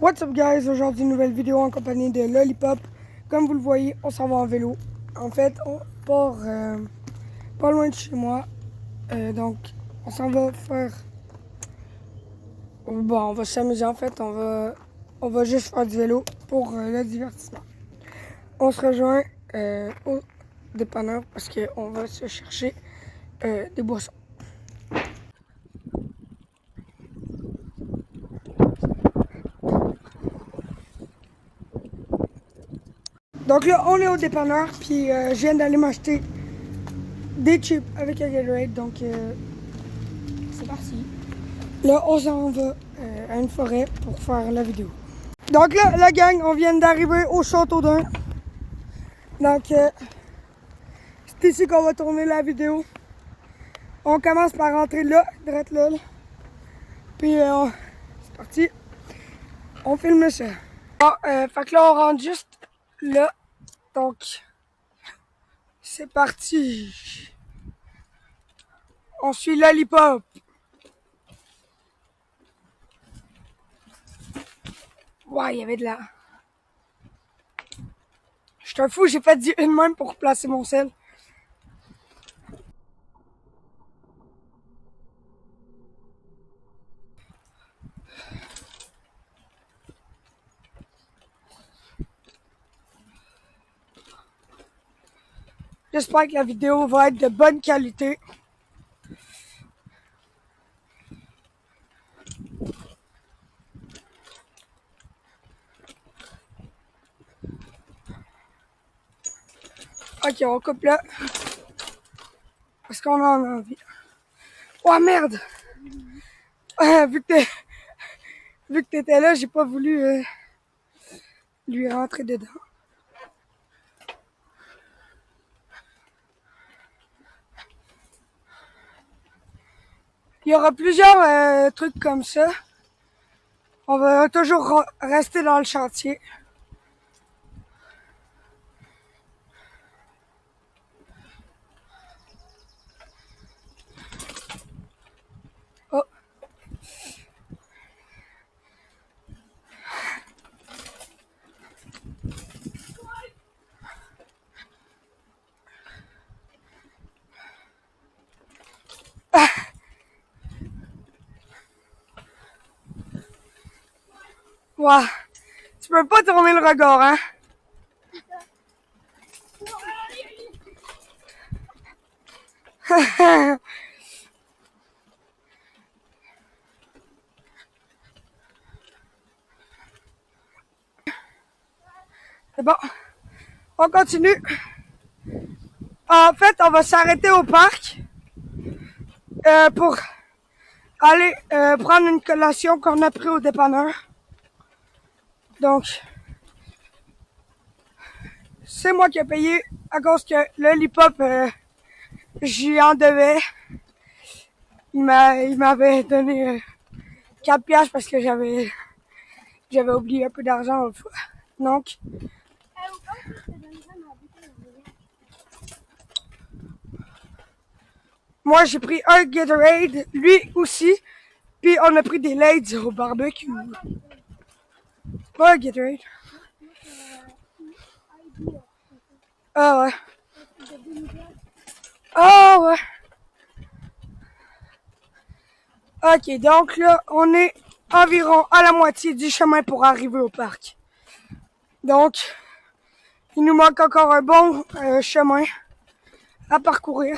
What's up guys, aujourd'hui une nouvelle vidéo en compagnie de Lollipop. Comme vous le voyez, on s'en va en vélo. En fait, on part pas loin de chez moi. Donc, on s'en va faire... Bon, on va s'amuser en fait, on va juste faire du vélo pour le divertissement. On se rejoint au dépanneur parce qu'on va se chercher des boissons. Donc là, on est au dépanneur, puis je viens d'aller m'acheter des chips avec un Gatorade, donc c'est parti. Là, on s'en va à une forêt pour faire la vidéo. Donc là, la gang, on vient d'arriver au château d'un. Donc, c'est ici qu'on va tourner la vidéo. On commence par rentrer là, direct là. Puis, c'est parti. On filme ça. Bon, fait que là, on rentre juste là. Donc, c'est parti. On suit Lollipop. Ouais, il y avait de la... Je suis un fou, j'ai fait du une même pour placer mon sel. J'espère que la vidéo va être de bonne qualité. Ok, on coupe là. Parce qu'on en a envie. Oh merde! Vu que t'étais là, j'ai pas voulu lui rentrer dedans. Il y aura plusieurs trucs comme ça. On va toujours rester dans le chantier. Oh. Wow. Tu peux pas tourner le regard, hein? C'est bon. On continue. En fait, on va s'arrêter au parc pour aller prendre une collation qu'on a pris au dépanneur. Donc, c'est moi qui ai payé à cause que le Lollipop, j'y en devais. Il m'avait donné 4 piastres parce que j'avais oublié un peu d'argent l'autre fois. Donc, moi j'ai pris un Gatorade, lui aussi, puis on a pris des Laids au barbecue. Pas un Gatorade. Ah ouais. Ah ouais. Ok, donc là, on est environ à la moitié du chemin pour arriver au parc. Donc, il nous manque encore un bon chemin à parcourir.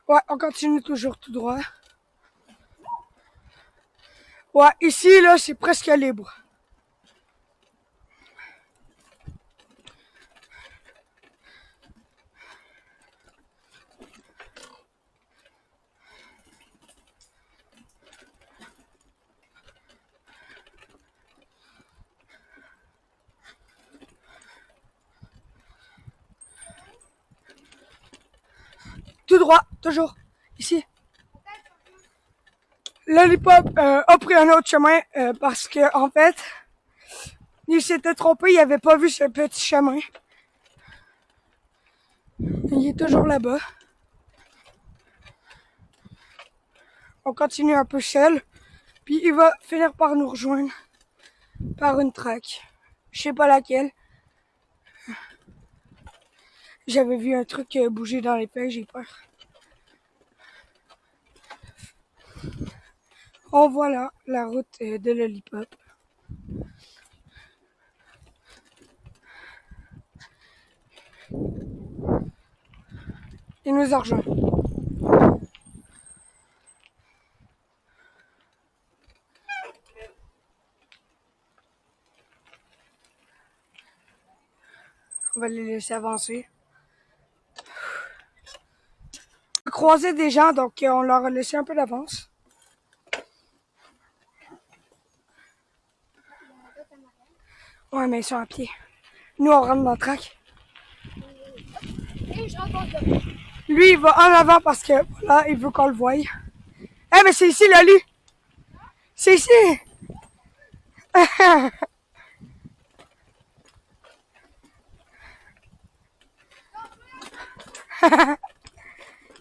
Ouais, on continue toujours tout droit. Ouais, ici, là, c'est presque libre. Tout droit, toujours, ici. Lollipop a pris un autre chemin parce que en fait, il s'était trompé, il avait pas vu ce petit chemin. Il est toujours là-bas. On continue un peu seul. Puis il va finir par nous rejoindre par une track. Je sais pas laquelle. J'avais vu un truc bouger dans les feuilles, j'ai peur. On voit là la route de Lollipop. Il nous a rejoint. On va les laisser avancer. On a croisé des gens, donc on leur a laissé un peu d'avance. Ouais, mais ils sont à pied. Nous, on rentre dans le track. Lui, il va en avant parce que là, il veut qu'on le voie. Eh, mais c'est ici, là, lui. C'est ici.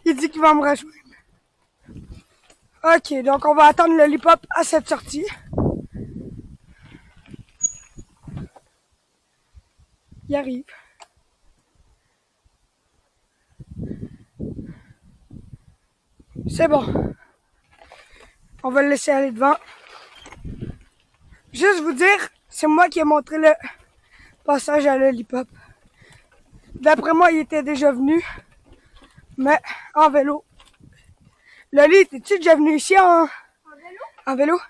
Il dit qu'il va me rejoindre. Ok, donc on va attendre le Lollipop à cette sortie. Il arrive. C'est bon. On va le laisser aller devant. Juste vous dire, c'est moi qui ai montré le passage à Lollipop. D'après moi, il était déjà venu, mais en vélo. Loli, es-tu déjà venu ici en vélo? En vélo?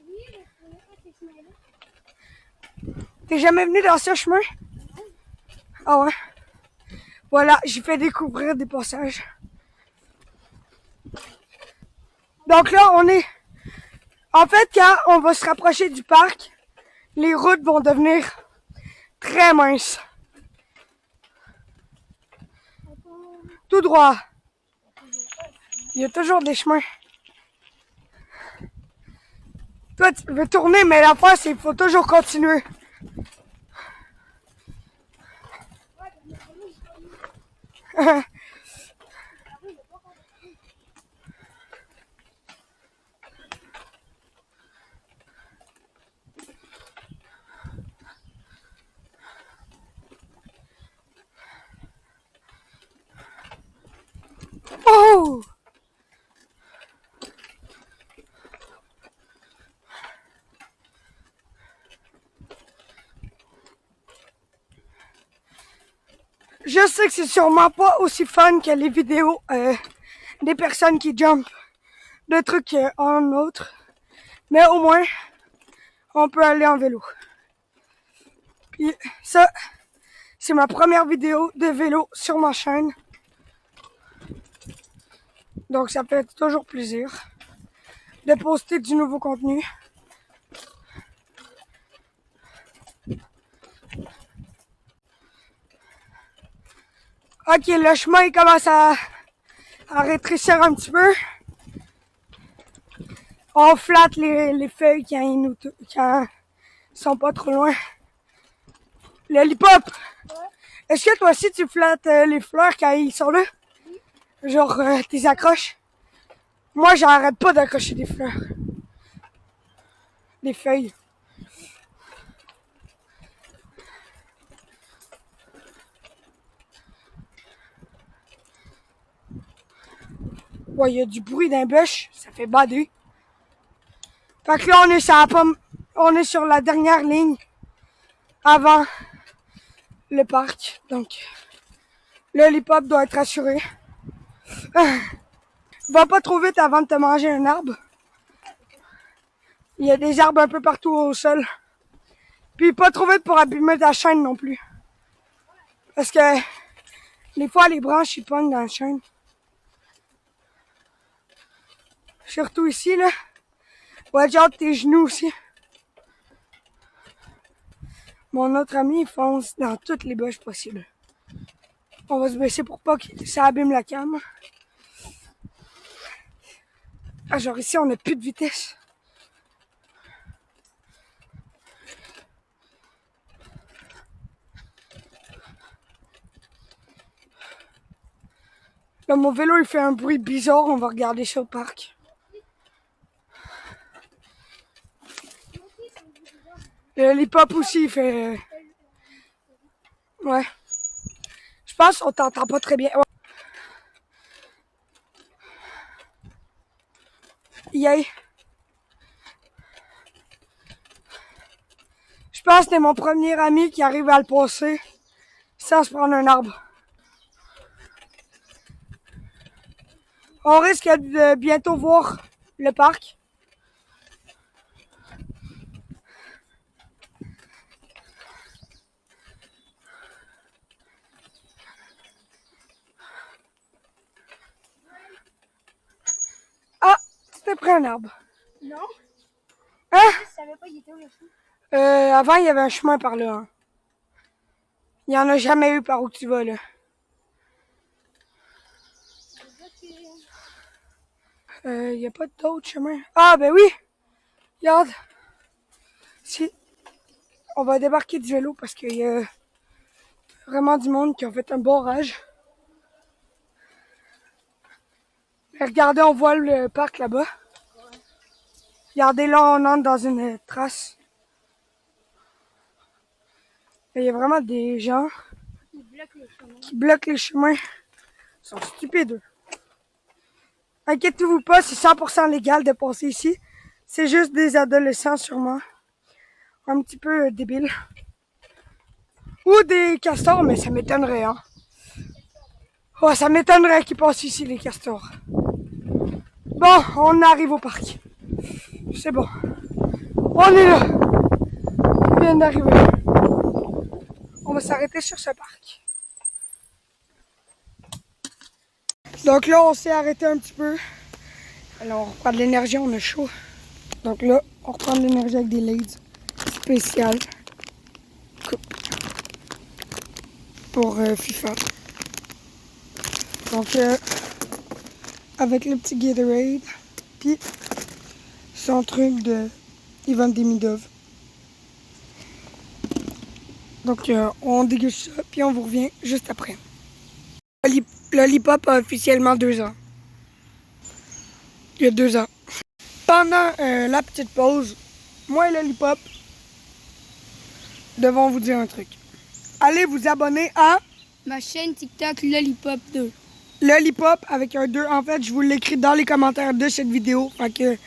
Oui, mais je connais pas ces chemins-là. T'es jamais venu dans ce chemin? Ah ouais. Voilà, j'ai fait découvrir des passages. Donc là, on est... En fait, quand on va se rapprocher du parc, les routes vont devenir très minces. Tout droit. Il y a toujours des chemins. Toi, tu veux tourner, mais la fois, c'est qu'il faut toujours continuer. Oh! Je sais que c'est sûrement pas aussi fun que les vidéos des personnes qui jumpent de trucs en autre. Mais au moins, on peut aller en vélo. Puis ça, c'est ma première vidéo de vélo sur ma chaîne. Donc ça fait toujours plaisir de poster du nouveau contenu. Ok, le chemin il commence à rétrécir un petit peu. On flatte les feuilles quand ils sont pas trop loin. Le Lollipop! Ouais. Est-ce que toi aussi tu flattes les fleurs quand ils sont là? Oui. Genre, t'es accroches? Moi, j'arrête pas d'accrocher des fleurs. Des feuilles. Ouais, il y a du bruit d'un bûche, ça fait bader. Fait que là, on est sur la dernière ligne avant le parc. Donc, le Lollipop doit être assuré. Va pas trop vite avant de te manger un arbre. Il y a des arbres un peu partout au sol. Puis pas trop vite pour abîmer ta chaîne non plus. Parce que des fois, les branches, ils pognent dans la chaîne. Surtout ici, là. Watch out tes genoux aussi. Mon autre ami, il fonce dans toutes les bûches possibles. On va se baisser pour pas que ça abîme la cam. Ah, genre ici, on n'a plus de vitesse. Là, mon vélo, il fait un bruit bizarre. On va regarder ça au parc. Le lollipop aussi, il fait... Ouais. Je pense qu'on t'entend pas très bien. Ouais. Yay. Je pense que c'est mon premier ami qui arrive à le passer sans se prendre un arbre. On risque de bientôt voir le parc. Ah, tu t'es pris un arbre. Non, Hein? je savais pas qu'il était où le chien. Avant, il y avait un chemin par là. Hein. Il n'y en a jamais eu par où tu vas, là. Il n'y a pas d'autres chemins. Ah, ben oui! Regarde. Si. On va débarquer du vélo parce qu'il y a vraiment du monde qui a fait un barrage. Mais regardez, on voit le parc là-bas. Regardez, là, on entre dans une trace. Et il y a vraiment des gens Il bloque les chemins. qui bloquent les chemins. Ils sont stupides, eux. Inquiétez-vous pas, c'est 100% légal de passer ici. C'est juste des adolescents, sûrement. Un petit peu débiles. Ou des castors, mais ça m'étonnerait, hein. Oh, ça m'étonnerait qu'ils passent ici, les castors. Bon, on arrive au parc. C'est bon. On est là. On vient d'arriver. On va s'arrêter sur ce parc. Donc là, on s'est arrêté un petit peu. Alors, on reprend de l'énergie, on a chaud. Donc là, on reprend de l'énergie avec des Lay's spéciales. Pour FIFA. Donc, avec le petit Gatorade, puis son truc de Ivan Demidov. Donc, on déguste ça, puis on vous revient juste après. Lollipop a officiellement 2 ans. Il y a 2 ans. Pendant la petite pause, moi et Lollipop devons vous dire un truc. Allez vous abonner à Ma chaîne TikTok Lollipop 2. Lollipop avec un 2. En fait, je vous l'écris dans les commentaires de cette vidéo. Fait que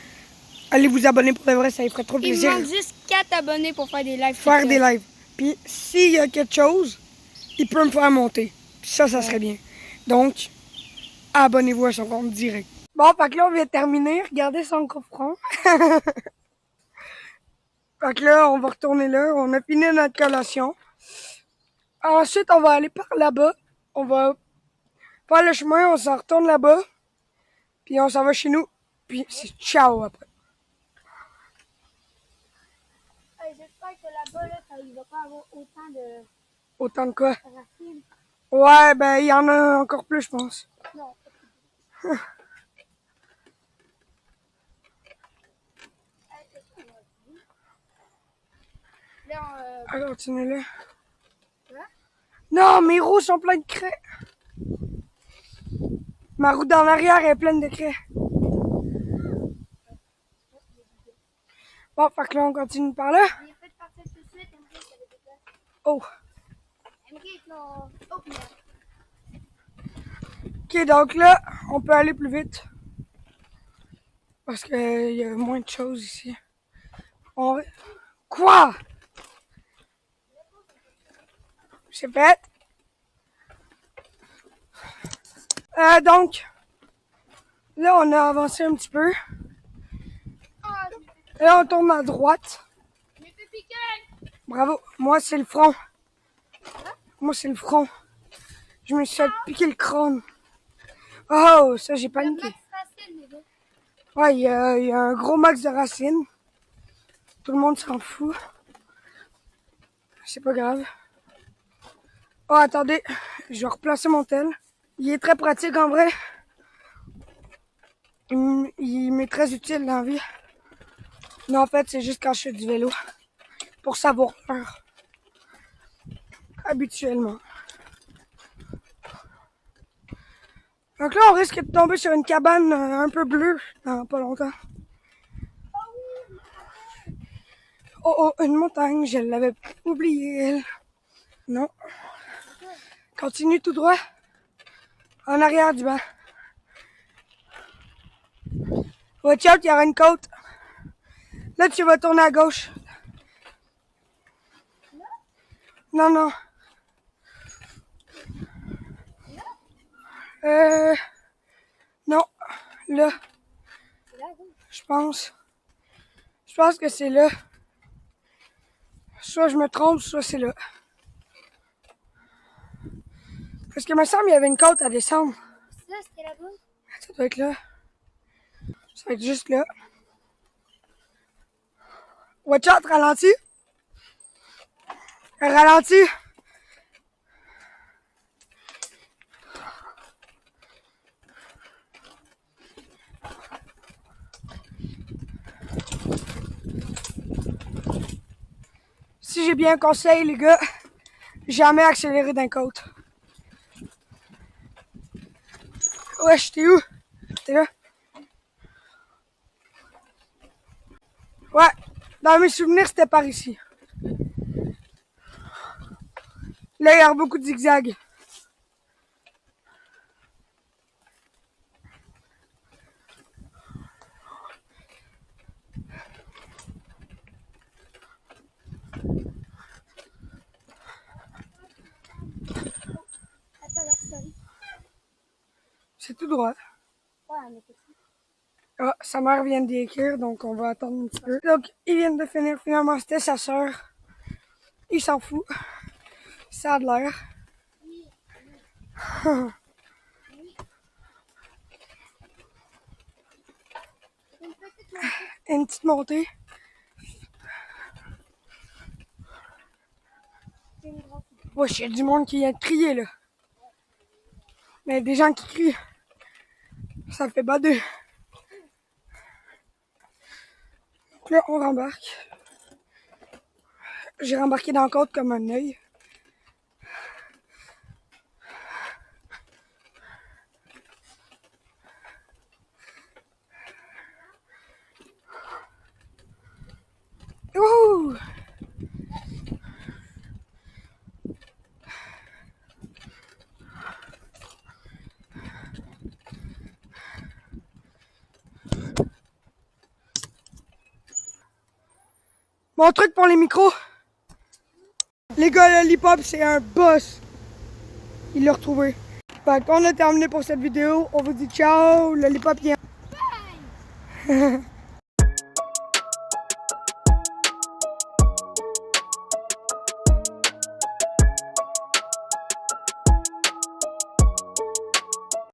allez vous abonner pour de vrai, ça lui ferait trop Il me plaisir. manque juste 4 abonnés pour faire des lives. Faire TikTok. des lives. Puis s'il y a quelque chose, il peut me faire monter. Puis ça serait bien. Donc, abonnez-vous à son compte direct. Bon, fait que là, on vient de terminer. Regardez son gros front. Fait que là, on va retourner là. On a fini notre collation. Ensuite, on va aller par là-bas. On va faire le chemin, on s'en retourne là-bas. Puis on s'en va chez nous. Puis c'est ciao après. J'espère que là-bas, là, il va pas avoir autant de Autant de quoi? racines. Ouais, ben il y en a encore plus, je pense. Non. Là, Alors, continuez-le. Quoi? Non, mes roues sont pleines de craie. Ma roue d'en arrière est pleine de craie. Bon, fait que là, on continue par là. il est fait partir tout de suite. Henrik, ça va être là. Oh. Henrik, là. Oh, merde. Ok, donc là, on peut aller plus vite. Parce qu'il y a moins de choses ici. Quoi? C'est fait. Donc, là, on a avancé un petit peu. Ah, Là, on tourne à droite. je me fais piquer. Bravo. Moi, c'est le front. Moi, c'est le front. Je me suis fait piquer le crâne. Oh, ça, j'ai La paniqué. max racine, les gars. Ouais, il y a un gros max de racines. Tout le monde s'en fout. C'est pas grave. Oh, attendez. Je vais replacer mon tel. Il est très pratique, en vrai. Il m'est très utile dans la vie. Non, en fait, c'est juste quand je fais du vélo. Pour savoir l'heure. Habituellement. Donc là, on risque de tomber sur une cabane un peu bleue dans pas longtemps. Oh, oh, une montagne, je l'avais oublié. Non. Continue tout droit. En arrière du banc. Watch out, il y aura une côte. Là, tu vas tourner à gauche. Non, non. Non. Là. Je pense. Je pense que c'est là. Soit je me trompe, soit c'est là. Parce que me semble qu'il y avait une côte à descendre. Ça, c'était là-bas. Ça doit être là. Ça va être juste là. Watch out, ralentis. Ralentis. Si j'ai bien un conseil, les gars, jamais accélérer d'un côte. Wesh, t'es où? T'es là? Ouais, dans mes souvenirs, c'était par ici. Là, il y a beaucoup de zigzags. Attends, personne. C'est tout droit. Ouais, mais c'est ça. Ah, sa mère vient d'y écrire, donc on va attendre un petit peu. Donc, ils viennent de finir. Finalement, c'était sa sœur. Il s'en fout. Ça a de l'air. Une petite montée. Une petite montée. C'est une grande. Wesh, il y a du monde qui vient de crier, là. Mais des gens qui crient, ça fait bader. Donc là, on rembarque. J'ai rembarqué dans la côte comme un œil. Ouh! Mon truc pour les micros. Les gars, Lollipop, c'est un boss. Il l'a retrouvé. Fait qu'on a terminé pour cette vidéo. On vous dit ciao. Lollipop, viens.